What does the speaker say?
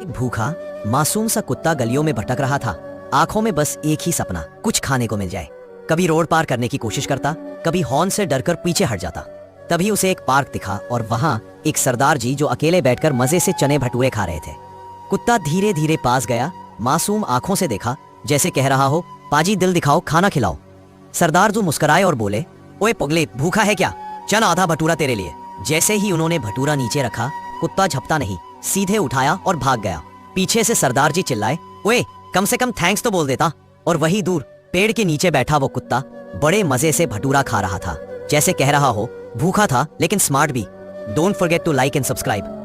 भूखा मासूम सा कुत्ता गलियों में भटक रहा था। आंखों में बस एक ही सपना, कुछ खाने को मिल जाए। कभी रोड पार करने की कोशिश करता, कभी हॉर्न से डरकर पीछे हट जाता। तभी उसे एक पार्क दिखा और वहां एक सरदार जी जो अकेले बैठकर मजे से चने भटूरे खा रहे थे। कुत्ता धीरे धीरे पास गया, मासूम आंखों से देखा, जैसे कह रहा हो, पाजी दिल दिखाओ, खाना खिलाओ। सरदार जी मुस्कुराए और बोले, ओए पगले, भूखा है क्या? चल आधा भटूरा तेरे लिए। जैसे ही उन्होंने भटूरा नीचे रखा, कुत्ता झपटा नहीं, सीधे उठाया और भाग गया। पीछे से सरदार जी चिल्लाए, ओए कम से कम थैंक्स तो बोल देता। और वही दूर पेड़ के नीचे बैठा वो कुत्ता बड़े मजे से भटूरा खा रहा था, जैसे कह रहा हो, भूखा था लेकिन स्मार्ट भी। Don't forget to like and subscribe.